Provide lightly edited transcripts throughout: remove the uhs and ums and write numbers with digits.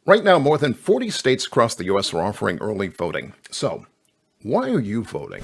Right now, more than 40 states across the U.S. are offering early voting. So, why are you voting?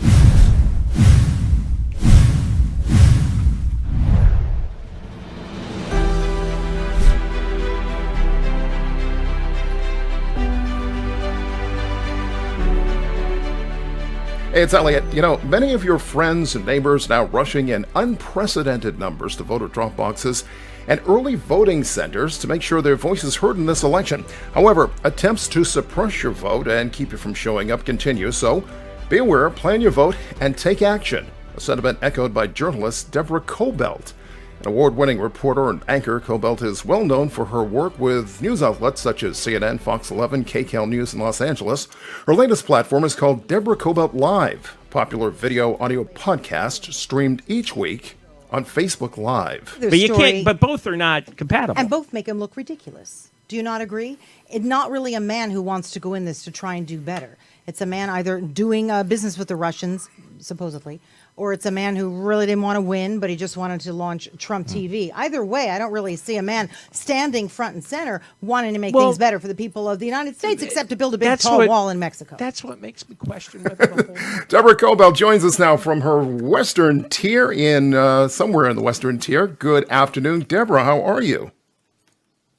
Hey, it's Elliot. Many of your friends and neighbors now rushing in unprecedented numbers to voter drop boxes and early voting centers to make sure their voice is heard in this election. However, attempts to suppress your vote and keep you from showing up continue, so be aware, plan your vote, and take action. A sentiment echoed by journalist Deborah Kobylt. An award-winning reporter and anchor, Kobylt is well known for her work with news outlets such as CNN, Fox 11, KCAL News in Los Angeles. Her latest platform is called Deborah Kobylt Live, a popular video-audio podcast streamed each week on Facebook Live. But you can't. But both are not compatible, and both make him look ridiculous. Do you not agree? It's not really a man who wants to go in this to try and do better. It's a man either doing business with the Russians, supposedly, or it's a man who really didn't want to win, but he just wanted to launch Trump TV. Either way, I don't really see a man standing front and center wanting to make things better for the people of the United States, except to build a big tall wall in Mexico. That's what makes me question whether the whole... Deborah Kobylt joins us now from her Western tier in somewhere in the Western tier. Good afternoon, Deborah. How are you?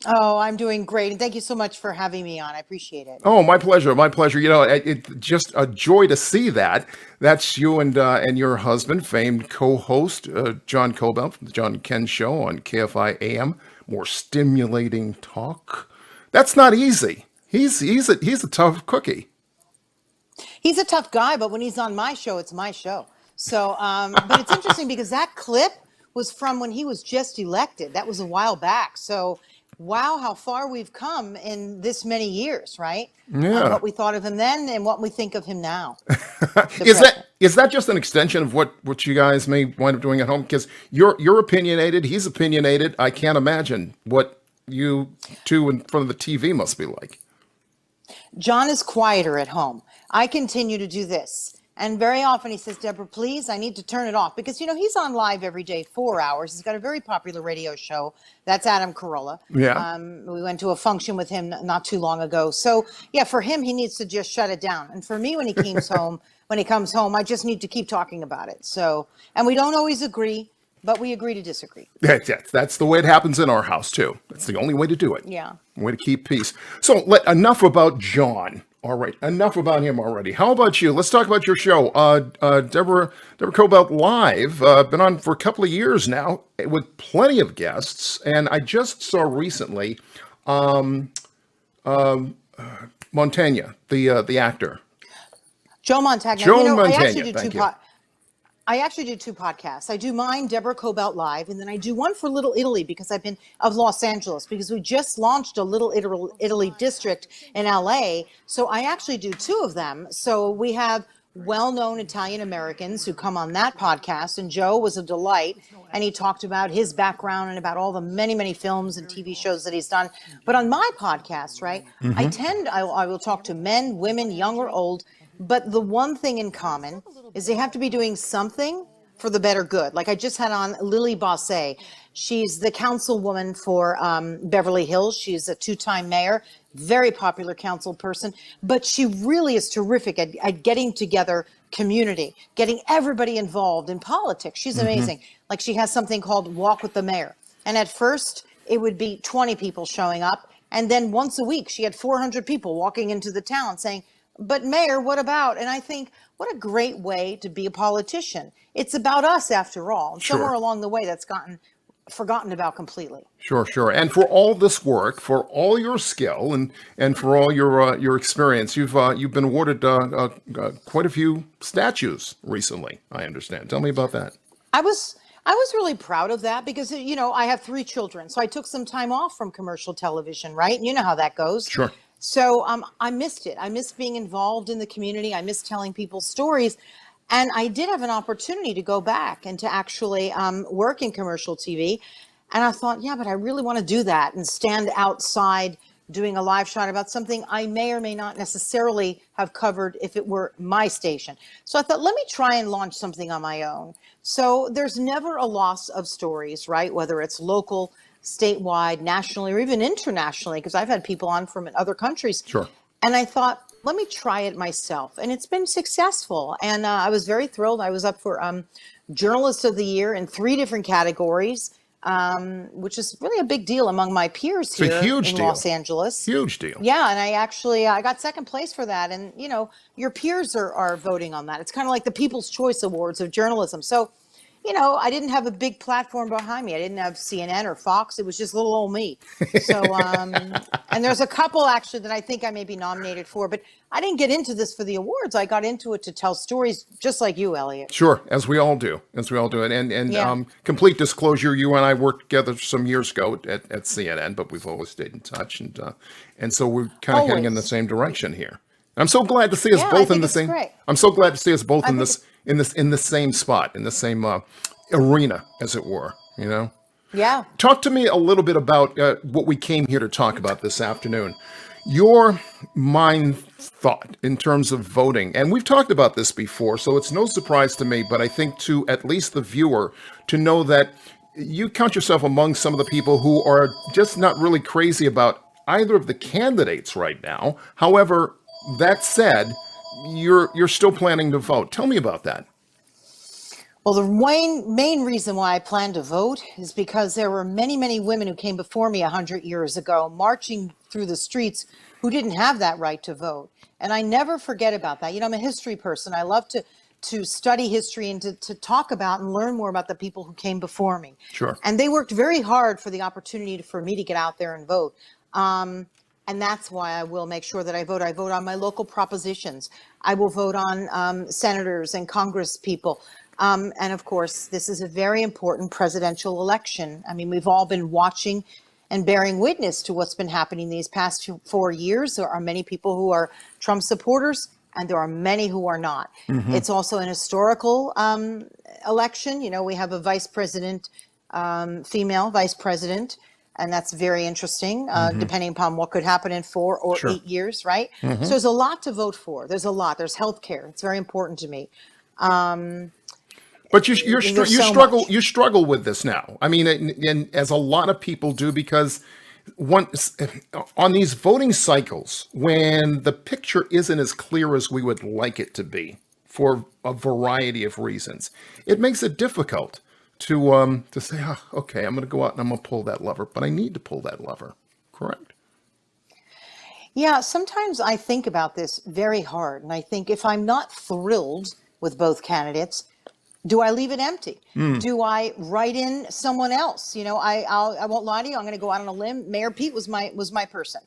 Oh, I'm doing great. And thank you so much for having me on. I appreciate it. Oh, my pleasure. My pleasure. It's just a joy to see that. That's you and your husband, famed co-host John Kobylt from the John and Ken Show on KFI AM. More stimulating talk. That's not easy. He's a tough cookie. He's a tough guy, but when he's on my show, it's my show. So, but it's interesting because that clip was from when he was just elected. That was a while back. So. Wow, how far we've come in this many years, right? Yeah. What we thought of him then and what we think of him now. Is that just an extension of what you guys may wind up doing at home? Because you're opinionated, he's opinionated. I can't imagine what you two in front of the TV must be like. John is quieter at home. I continue to do this. And very often he says, Deborah, please, I need to turn it off. Because, he's on live every day, 4 hours. He's got a very popular radio show. That's Adam Carolla. Yeah. We went to a function with him not too long ago. So, yeah, for him, he needs to just shut it down. And for me, when he comes home, I just need to keep talking about it. So, and we don't always agree, but we agree to disagree. That's the way it happens in our house, too. That's the only way to do it. Yeah. Way to keep peace. So, enough about John. All right, enough about him already. How about you? Let's talk about your show. Deborah Kobylt Live, been on for a couple of years now with plenty of guests. And I just saw recently Montagna, the actor. Joe Montagna. I actually do two podcasts. I do mine, Deborah Kobylt Live, and then I do one for Little Italy of Los Angeles, because we just launched a Little Italy district in LA. So I actually do two of them. So we have well-known Italian Americans who come on that podcast, and Joe was a delight, and he talked about his background and about all the many, many films and TV shows that he's done. But on my podcast, right, I will talk to men, women, young or old. But the one thing in common is they have to be doing something for the better good. Like I just had on Lily Bosse. She's the councilwoman for Beverly Hills. She's a two-time mayor, very popular council person. But she really is terrific at getting together community, getting everybody involved in politics. She's amazing. Like she has something called Walk with the Mayor. And at first, it would be 20 people showing up. And then once a week, she had 400 people walking into the town saying, but Mayor, what about? And I think, what a great way to be a politician. It's about us after all. And somewhere along the way, that's gotten forgotten about completely. Sure. And for all this work, for all your skill, and for all your experience, you've been awarded quite a few statues recently, I understand. Tell me about that. I was really proud of that because, I have 3 children. So I took some time off from commercial television, right? And you know how that goes. Sure. So I missed it. I missed being involved in the community. I missed telling people stories. And I did have an opportunity to go back and to actually work in commercial TV. And I thought, yeah, but I really want to do that and stand outside doing a live shot about something I may or may not necessarily have covered if it were my station. So I thought, let me try and launch something on my own. So there's never a loss of stories, right? Whether it's local, statewide, nationally, or even internationally, because I've had people on from other countries. Sure. And I thought, let me try it myself. And it's been successful. And I was very thrilled. I was up for Journalist of the Year in 3 different categories, which is really a big deal among my peers It's a here huge in deal. Los Angeles. Huge deal. Yeah, and I got second place for that. And, your peers are voting on that. It's kind of like the People's Choice Awards of journalism. So, I didn't have a big platform behind me. I didn't have CNN or Fox. It was just little old me. So, and there's a couple actually that I think I may be nominated for, but I didn't get into this for the awards. I got into it to tell stories just like you, Elliot. Sure, as we all do. And complete disclosure, you and I worked together some years ago at CNN, but we've always stayed in touch, and so we're kind of heading in the same direction here. I'm so glad to see us both in the same. Great. I'm so glad to see us both in the same spot, in the same arena, as it were. Yeah. Talk to me a little bit about what we came here to talk about this afternoon. Your thought in terms of voting, and we've talked about this before, so it's no surprise to me, but I think to at least the viewer to know that you count yourself among some of the people who are just not really crazy about either of the candidates right now. However, that said, you're still planning to vote. Tell me about that. Well, the main reason why I plan to vote is because there were many, many women who came before me 100 years ago marching through the streets who didn't have that right to vote. And I never forget about that. I'm a history person. I love to study history and to talk about and learn more about the people who came before me. Sure. And they worked very hard for the opportunity for me to get out there and vote. And that's why I will make sure that I vote. I vote on my local propositions. I will vote on senators and Congress people. And of course, this is a very important presidential election. I mean, we've all been watching and bearing witness to what's been happening these past 4 years. There are many people who are Trump supporters, and there are many who are not. Mm-hmm. It's also an historical election. We have a vice president, female vice president, and that's very interesting, depending upon what could happen in 4 or 8 years, right? Mm-hmm. So there's a lot to vote for. There's a lot. There's healthcare. It's very important to me. But you struggle with this now. I mean, and as a lot of people do, because on these voting cycles, when the picture isn't as clear as we would like it to be for a variety of reasons, it makes it difficult to say, okay, I'm going to go out and I'm going to pull that lever, but I need to pull that lever. Correct? Yeah, sometimes I think about this very hard, and I think if I'm not thrilled with both candidates, do I leave it empty? Do I write in someone else? I won't lie to you. I'm going to go out on a limb. Mayor Pete was my person,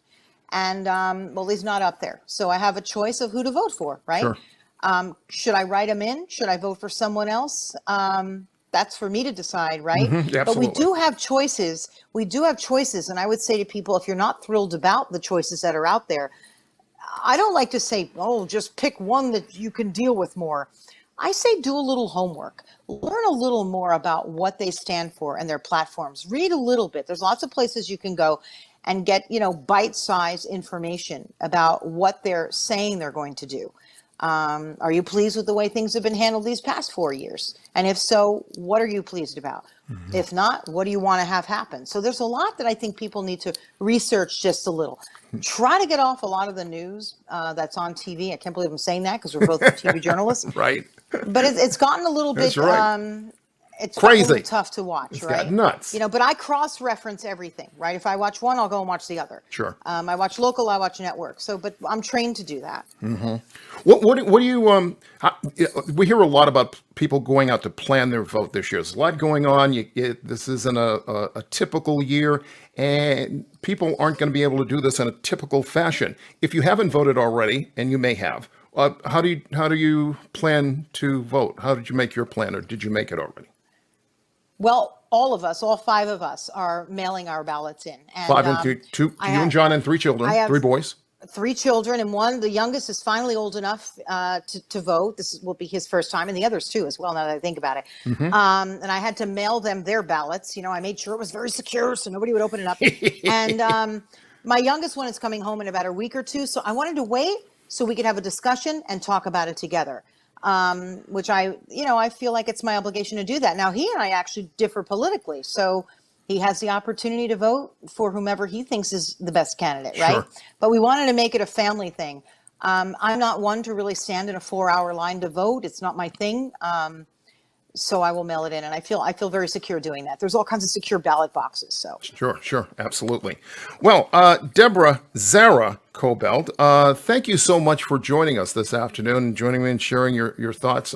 and well, he's not up there, so I have a choice of who to vote for, right? Sure. Should I write him in? Should I vote for someone else? That's for me to decide, right? Mm-hmm, but we do have choices. And I would say to people, if you're not thrilled about the choices that are out there, I don't like to say, just pick one that you can deal with more. I say do a little homework. Learn a little more about what they stand for and their platforms. Read a little bit. There's lots of places you can go and get, bite-sized information about what they're saying they're going to do. Are you pleased with the way things have been handled these past 4 years? And if so, what are you pleased about? Mm-hmm. If not, what do you want to have happen? So there's a lot that I think people need to research just a little. Try to get off a lot of the news that's on TV. I can't believe I'm saying that because we're both TV journalists. Right. But it's gotten a little bit it's crazy. A little tough to watch, it's right? Got nuts. But I cross-reference everything, right? If I watch one, I'll go and watch the other. Sure. I watch local, I watch network. So, but I'm trained to do that. Mm-hmm. What do you we hear a lot about people going out to plan their vote this year. There's a lot going on. This isn't a typical year, and people aren't going to be able to do this in a typical fashion. If you haven't voted already, and you may have, how do you plan to vote? How did you make your plan, or did you make it already? Well, all 5 of us are mailing our ballots in. And, 5 and 2, you and John and 3 children, 3 boys. 3 children, and the youngest is finally old enough to vote. This will be his first time, and the others too as well, now that I think about it. Mm-hmm. And I had to mail them their ballots. I made sure it was very secure so nobody would open it up. And my youngest one is coming home in about a week or 2, so I wanted to wait so we could have a discussion and talk about it together. Which I feel like it's my obligation to do that. Now, he and I actually differ politically. So, He has the opportunity to vote for whomever he thinks is the best candidate, right? Sure. But we wanted to make it a family thing. I'm not one to really stand in a 4-hour line to vote. It's not my thing. So I will mail it in, and I feel very secure doing that. There's all kinds of secure ballot boxes. So Sure, absolutely. Well, Deborah Zara Kobylt, thank you so much for joining us this afternoon and joining me and sharing your thoughts.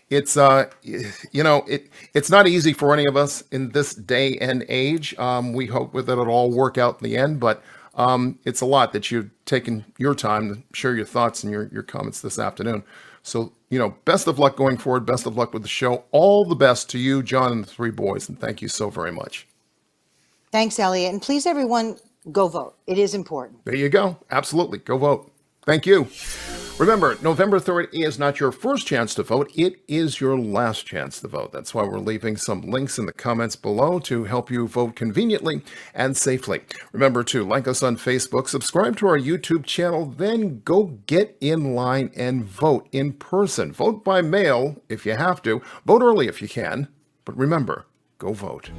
It's it's not easy for any of us in this day and age. We hope that it'll all work out in the end, but it's a lot that you've taken your time to share your thoughts and your comments this afternoon. So, best of luck going forward. Best of luck with the show. All the best to you, John, and the 3 boys. And thank you so very much. thanks, Elliot. And please, everyone, go vote. It is important. There you go. Absolutely. Go vote. Thank you. Remember, November 3rd is not your first chance to vote. It is your last chance to vote. That's why we're leaving some links in the comments below to help you vote conveniently and safely. Remember to like us on Facebook, subscribe to our YouTube channel, then go get in line and vote in person. Vote by mail if you have to. Vote early if you can. But remember, go vote.